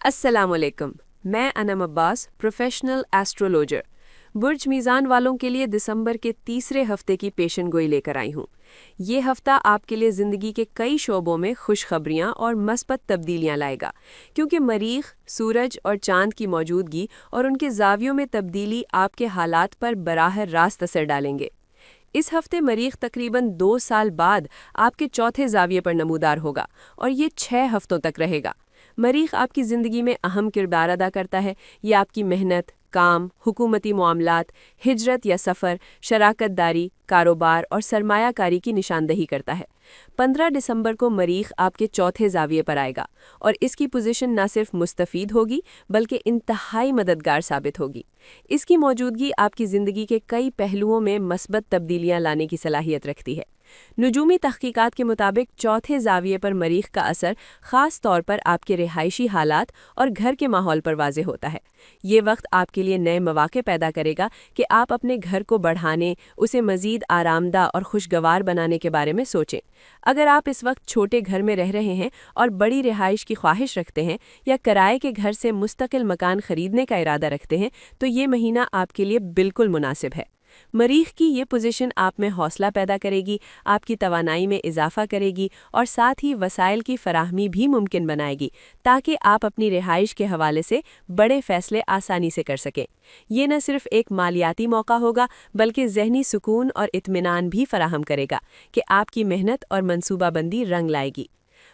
अस्सलाम वालेकुम। मैं अनम अब्बास, प्रोफेशनल एस्ट्रोलॉजर, बुर्ज मीज़ान वालों के लिए दिसंबर के तीसरे हफ्ते की पेशन गोई लेकर आई हूँ। ये हफ्ता आपके लिए ज़िंदगी के कई शोबों में खुशखबरियाँ और मस्बत तब्दीलियाँ लाएगा, क्योंकि मरीख, सूरज और चांद की मौजूदगी और उनके ज़ावियों में तब्दीली आपके हालात पर बराह रास्त असर डालेंगे। इस हफ्ते मरीख तकरीबन 2 साल बाद आपके चौथे ज़ाविये पर नमूदार होगा और ये 6 हफ्तों तक रहेगा। मरीख आपकी ज़िंदगी में अहम किरदार अदा करता है। ये आपकी मेहनत, काम, हुकूमती मामलात, हिजरत या सफ़र, शराकतदारी, कारोबार और सरमायाकारी की निशानदही करता है। 15 दिसंबर को मरीख आपके चौथे ज़ाविये पर आएगा और इसकी पोजीशन न सिर्फ मुस्तफ़ीद होगी बल्कि इंतहाई मददगार साबित होगी। इसकी मौजूदगी आपकी ज़िंदगी के कई पहलुओं में मस्बत तब्दीलियाँ लाने की सलाहियत रखती है। नुजूमी तहकीकात के मुताबिक चौथे ज़ाविये पर मरीख का असर ख़ास तौर पर आपके रिहायशी हालात और घर के माहौल पर वाज़े होता है। ये वक्त आपके लिए नए मौक़े पैदा करेगा कि आप अपने घर को बढ़ाने, उसे मज़ीद आरामदा और खुशगवार बनाने के बारे में सोचें। अगर आप इस वक्त छोटे घर में रह रहे हैं और बड़ी रिहाइश की ख्वाहिश रखते हैं या किराए के घर से मुस्तकिल मकान खरीदने का इरादा रखते हैं तो ये महीना आपके लिए बिल्कुल मुनासिब है। मरीख की ये पोजीशन आप में हौसला पैदा करेगी, आपकी तवानाई में इजाफा करेगी और साथ ही वसाइल की फराहमी भी मुमकिन बनाएगी ताकि आप अपनी रिहाइश के हवाले से बड़े फैसले आसानी से कर सकें। ये न सिर्फ एक मालियाती मौका होगा बल्कि जहनी सुकून और इत्मीनान भी फराहम करेगा कि आपकी मेहनत और मनसूबाबंदी रंग लाएगी।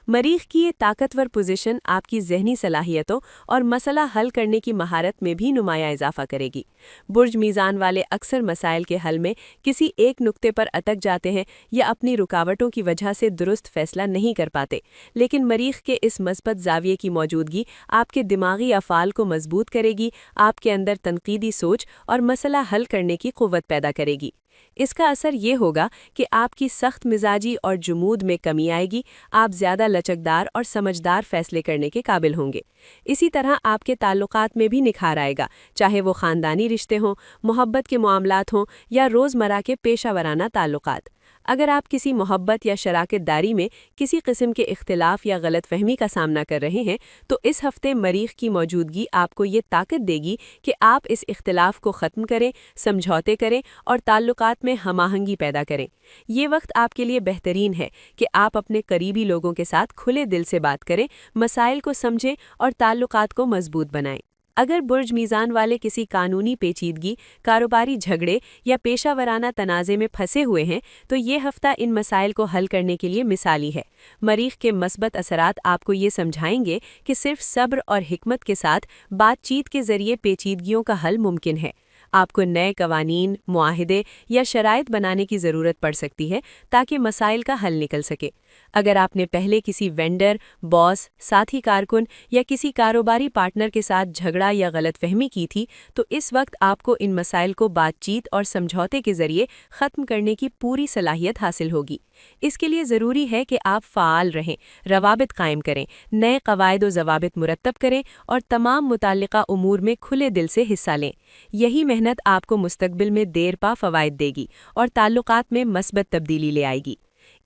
मरीख की ये ताकतवर पोजीशन आपकी जहनी सलाहियतों और मसला हल करने की महारत में भी नुमाया इजाफा करेगी। बुर्ज मीज़ान वाले अक्सर मसाइल के हल में किसी एक नुक्ते पर अटक जाते हैं या अपनी रुकावटों की वजह से दुरुस्त फैसला नहीं कर पाते, लेकिन मरीख के इस मस्बत ज़ाविये की मौजूदगी आपके दिमागी अफ़ाल को मजबूत करेगी, आपके अंदर तनकीदी सोच और मसला हल करने की क़ुव्वत पैदा करेगी। इसका असर ये होगा कि आपकी सख्त मिजाजी और जुमूद में कमी आएगी, आप ज़्यादा लचकदार और समझदार फैसले करने के काबिल होंगे। इसी तरह आपके ताल्लुकात में भी निखार आएगा, चाहे वो ख़ानदानी रिश्ते हों, मोहब्बत के मामलात हों या रोज़मर्रा के पेशा वराना ताल्लुकात। अगर आप किसी मोहब्बत या शराकतदारी में किसी किस्म के इख्तिलाफ या गलतफहमी का सामना कर रहे हैं तो इस हफ्ते मरीख की मौजूदगी आपको ये ताकत देगी कि आप इस इख्तिलाफ को ख़त्म करें, समझौते करें और ताल्लुकात में हमाहंगी पैदा करें। ये वक्त आपके लिए बेहतरीन है कि आप अपने करीबी लोगों के साथ खुले दिल से बात करें, मसाइल को समझें और ताल्लुकात को मजबूत बनाएं। अगर बुर्ज मीज़ान वाले किसी कानूनी पेचीदगी, कारोबारी झगड़े या पेशा वराना तनाज़े में फंसे हुए हैं तो ये हफ्ता इन मसाइल को हल करने के लिए मिसाली है। मरीख के मस्बत असरात आपको ये समझाएंगे कि सिर्फ सब्र और हिकमत के साथ बातचीत के ज़रिए पेचीदगियों का हल मुमकिन है। आपको नए कवानीन, मुआहिदे या शराइत बनाने की ज़रूरत पड़ सकती है ताकि मसाइल का हल निकल सके। अगर आपने पहले किसी वेंडर, बॉस, साथी कारकुन या किसी कारोबारी पार्टनर के साथ झगड़ा या गलतफहमी की थी तो इस वक्त आपको इन मसाइल को बातचीत और समझौते के ज़रिए ख़त्म करने की पूरी सलाहियत हासिल होगी। इसके लिए ज़रूरी है कि आप फ़ाल रहें, रवाबित कायम करें, नए क़वायद व ज़वाबित मुरत्तब करें और तमाम मुताल्लिक़ा उमूर में खुले दिल से हिस्सा लें। यही मेहनत आपको मुस्तक़बिल में देर पा फ़वाइद देगी और ताल्लुकात में मस्बत तब्दीली ले आएगी।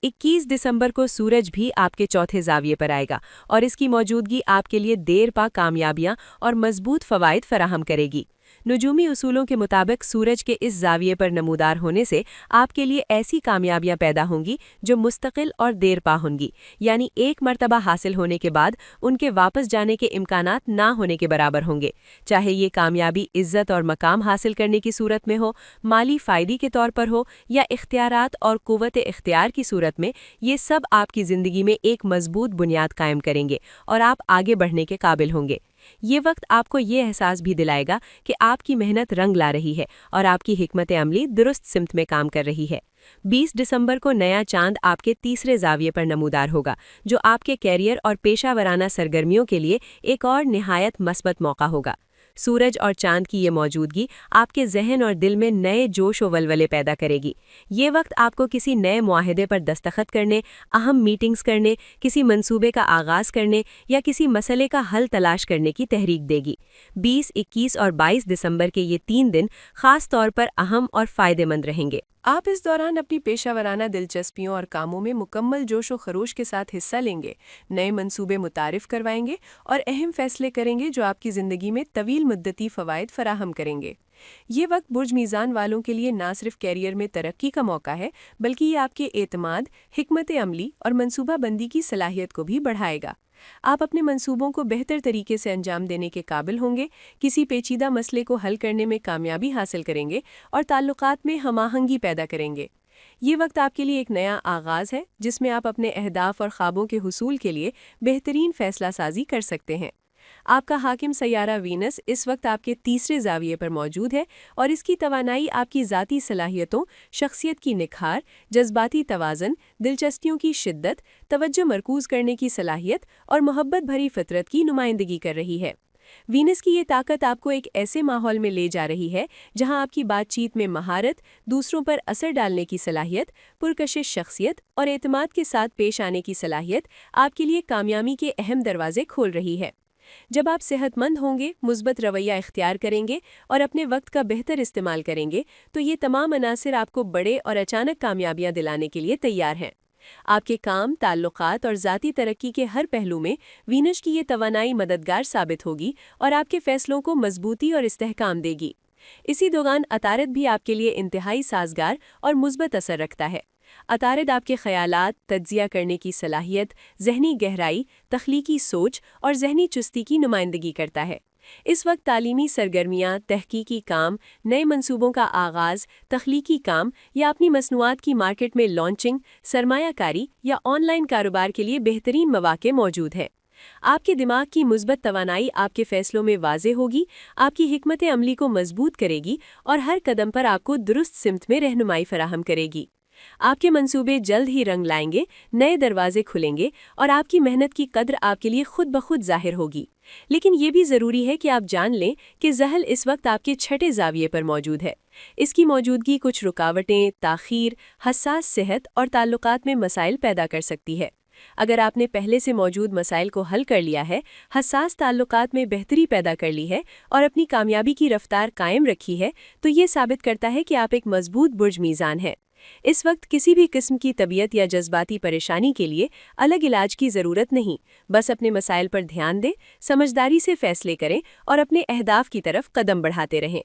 21 दिसंबर को सूरज भी आपके चौथे ज़ाविये पर आएगा और इसकी मौजूदगी आपके लिए देर पा कामयाबियां और मजबूत फ़वाइद फराहम करेगी। नुजूमी उसूलों के मुताबिक सूरज के इस ज़ाविये पर नमूदार होने से आपके लिए ऐसी कामयाबियां पैदा होंगी जो मुस्तकिल और देर पा होंगी, यानी एक मर्तबा हासिल होने के बाद उनके वापस जाने के इम्कानात ना होने के बराबर होंगे। चाहे ये कामयाबी इज़्ज़त और मकाम हासिल करने की सूरत में हो, माली फ़ायदे के तौर पर हो या इख्तियारात और क़ुव्वत इख्तियार की सूरत में, ये सब आपकी ज़िंदगी में एक मजबूत बुनियाद कायम करेंगे और आप आगे बढ़ने के काबिल होंगे। ये वक्त आपको ये एहसास भी दिलाएगा कि आपकी मेहनत रंग ला रही है और आपकी हिकमत अमली दुरुस्त सिमत में काम कर रही है। 20 दिसंबर को नया चांद आपके तीसरे ज़ाविये पर नमूदार होगा, जो आपके कैरियर और पेशा वराना सरगर्मियों के लिए एक और निहायत मस्बत मौका होगा। सूरज और चांद की ये मौजूदगी आपके जहन और दिल में नए जोश और वलवले पैदा करेगी। ये वक्त आपको किसी नए मुआहदे पर दस्तखत करने, अहम मीटिंग्स करने, किसी मंसूबे का आगाज़ करने या किसी मसले का हल तलाश करने की तहरीक देगी। 20, 21 और 22 दिसंबर के ये 3 दिन खास तौर पर अहम और फ़ायदेमंद रहेंगे। आप इस दौरान अपनी पेशावराना दिलचस्पियों और कामों में मुकम्मल जोश व खरोश के साथ हिस्सा लेंगे, नए मंसूबे मुतारिफ करवाएंगे और अहम फैसले करेंगे जो आपकी ज़िंदगी में तवील मुद्दती फ़वाइद फराहम करेंगे। ये वक्त बुर्ज मीज़ान वालों के लिए ना सिर्फ कैरियर में तरक्की का मौका है, बल्कि ये आपके एतमाद, हिकमत अमली और मनसूबा बंदी की सलाहियत को भी बढ़ाएगा। आप अपने मंसूबों को बेहतर तरीके से अंजाम देने के काबिल होंगे, किसी पेचीदा मसले को हल करने में कामयाबी हासिल करेंगे और ताल्लुकात में हमाहंगी पैदा करेंगे। ये वक्त आपके लिए एक नया आगाज़ है जिसमें आप अपने अहदाफ और ख्वाबों के हुसूल के लिए बेहतरीन फैसला साजी कर सकते हैं। आपका हाकिम सैयारा वीनस इस वक्त आपके तीसरे ज़ाविये पर मौजूद है और इसकी तवानाई आपकी ज़ाती सलाहियतों, शख्सियत की निखार, जज्बाती तवाज़न, दिलचस्पियों की शिद्दत, तवज्जो मरकूज़ करने की सलाहियत और मोहब्बत भरी फितरत की नुमाइंदगी कर रही है। वीनस की ये ताकत आपको एक ऐसे माहौल में ले जा रही है जहां आपकी बातचीत में महारत, दूसरों पर असर डालने की सलाहियत, पुरकशिश शख्सियत और एतमाद के साथ पेश आने की सलाहियत आपके लिए कामयाबी के अहम दरवाजे खोल रही है। जब आप सेहतमंद होंगे, मुस्बत रवैया इख्तियार करेंगे और अपने वक्त का बेहतर इस्तेमाल करेंगे, तो ये तमाम अनासिर आपको बड़े और अचानक कामयाबियां दिलाने के लिए तैयार हैं। आपके काम, ताल्लुकात और ज़ाती तरक्की के हर पहलू में वीनस की ये तवानाई मददगार साबित होगी और आपके फैसलों को मजबूती और इस्तेहकाम देगी। इसी दौरान अतारद भी आपके लिए इंतहाई साजगार और मुस्बत असर रखता है। अतारद आपके ख़यालात, तज्जिया करने की सलाहियत, ज़हनी गहराई, तख्लीकी सोच और ज़हनी चुस्ती की नुमाइंदगी करता है। इस वक्त तालीमी सरगर्मियाँ, तहकीकी काम, नए मंसूबों का आगाज़, तख्लीकी काम या अपनी मसनूआत की मार्केट में लॉन्चिंग, सरमायाकारी या ऑनलाइन कारोबार के लिए बेहतरीन मौके मौजूद हैं। आपके दिमाग की मुस्बत तवानाई आपके फ़ैसलों में वाज़े होगी, आपकी हिकमत अमली को मजबूत करेगी और हर कदम पर आपको दुरुस्त सिमत में रहनुमाई फराहम करेगी। आपके मंसूबे जल्द ही रंग लाएंगे, नए दरवाजे खुलेंगे और आपकी मेहनत की कद्र आपके लिए खुद ब खुद जाहिर होगी। लेकिन ये भी ज़रूरी है कि आप जान लें कि ज़हल इस वक्त आपके छठे ज़ाविये पर मौजूद है। इसकी मौजूदगी कुछ रुकावटें, ताख़ीर, हसास सेहत और ताल्लुकात में मसाइल पैदा कर सकती है। अगर आपने पहले से मौजूद मसाइल को हल कर लिया है, हसास ताल्लुकात में बेहतरी पैदा कर ली है और अपनी कामयाबी की रफ्तार कायम रखी है, तो ये साबित करता है कि आप एक मजबूत बुर्ज मीज़ान है। इस वक्त किसी भी किस्म की तबीयत या जज्बाती परेशानी के लिए अलग इलाज की ज़रूरत नहीं, बस अपने मसाइल पर ध्यान दें, समझदारी से फ़ैसले करें और अपने अहदाफ की तरफ कदम बढ़ाते रहें।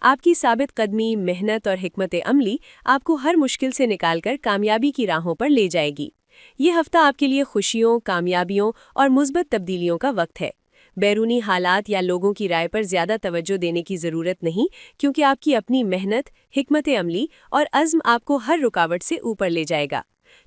आपकी साबित कदमी, मेहनत और हिकमत अमली आपको हर मुश्किल से निकालकर कामयाबी की राहों पर ले जाएगी। ये हफ्ता आपके लिए खुशियों, कामयाबियों और मुस्बत तब्दीलियों का वक्त है। बैरूनी हालात या लोगों की राय पर ज़्यादा तवज्जो देने की ज़रूरत नहीं, क्योंकि आपकी अपनी मेहनत, हिकमत अमली और अज़्म आपको हर रुकावट से ऊपर ले जाएगा।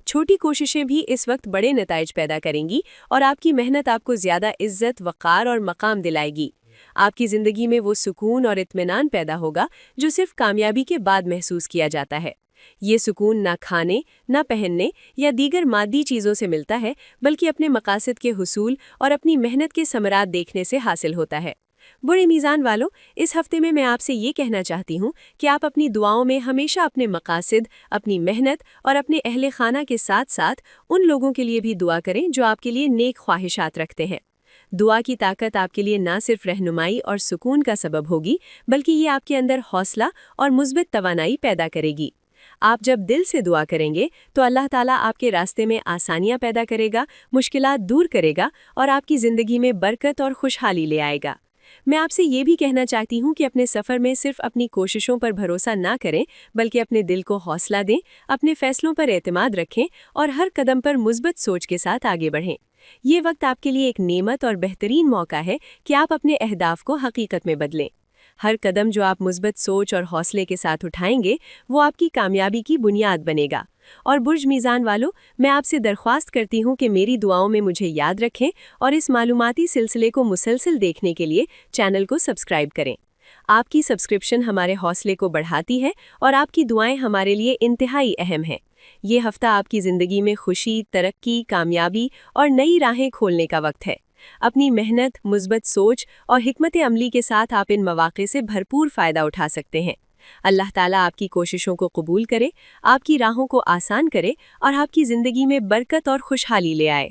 छोटी कोशिशें भी इस वक्त बड़े नताइज पैदा करेंगी और आपकी मेहनत आपको ज़्यादा इज़्ज़त, वक़ार और मकाम दिलाएगी। आपकी ज़िंदगी में वो सुकून और इत्मीनान पैदा होगा जो सिर्फ कामयाबी के बाद महसूस किया जाता है। ये सुकून ना खाने, ना पहनने या दीगर मादी चीज़ों से मिलता है, बल्कि अपने मकासद के हुसूल और अपनी मेहनत के समरात देखने से हासिल होता है। बुरे मीज़ान वालों, इस हफ्ते में मैं आपसे ये कहना चाहती हूँ कि आप अपनी दुआओं में हमेशा अपने मकासद, अपनी मेहनत और अपने अहले खाना के साथ साथ उन लोगों के लिए भी दुआ करें जो आपके लिए नेक ख्वाहिशात रखते हैं। दुआ की ताकत आपके लिए ना सिर्फ रहनुमाई और सुकून का सबब होगी, बल्कि ये आपके अंदर हौसला और मुस्बत तवानाई पैदा करेगी। आप जब दिल से दुआ करेंगे तो अल्लाह ताला आपके रास्ते में आसानियां पैदा करेगा, मुश्किलात दूर करेगा और आपकी ज़िंदगी में बरकत और खुशहाली ले आएगा। मैं आपसे ये भी कहना चाहती हूँ कि अपने सफ़र में सिर्फ अपनी कोशिशों पर भरोसा ना करें, बल्कि अपने दिल को हौसला दें, अपने फ़ैसलों पर एतमाद रखें और हर कदम पर मुस्बत सोच के साथ आगे बढ़ें। ये वक्त आपके लिए एक नेमत और बेहतरीन मौका है कि आप अपने अहदाफ को हकीकत में बदलें। हर कदम जो आप मुस्बत सोच और हौसले के साथ उठाएंगे, वो आपकी कामयाबी की बुनियाद बनेगा। और बुर्ज मीज़ान वालों, मैं आपसे दरख्वास्त करती हूँ कि मेरी दुआओं में मुझे याद रखें और इस मालूमाती सिलसिले को मुसलसल देखने के लिए चैनल को सब्सक्राइब करें। आपकी सब्सक्रिप्शन हमारे हौसले को बढ़ाती है और आपकी दुआएं हमारे लिए इंतहाई अहम हैं। ये हफ्ता आपकी ज़िंदगी में खुशी, तरक्की, कामयाबी और नई राहें खोलने का वक्त है। اپنی محنت، مثبت سوچ اور حکمت عملی کے ساتھ آپ ان مواقع سے بھرپور فائدہ اٹھا سکتے ہیں۔ اللہ تعالیٰ آپ کی کوششوں کو قبول کرے، آپ کی راہوں کو آسان کرے اور آپ کی زندگی میں برکت اور خوشحالی لے آئے۔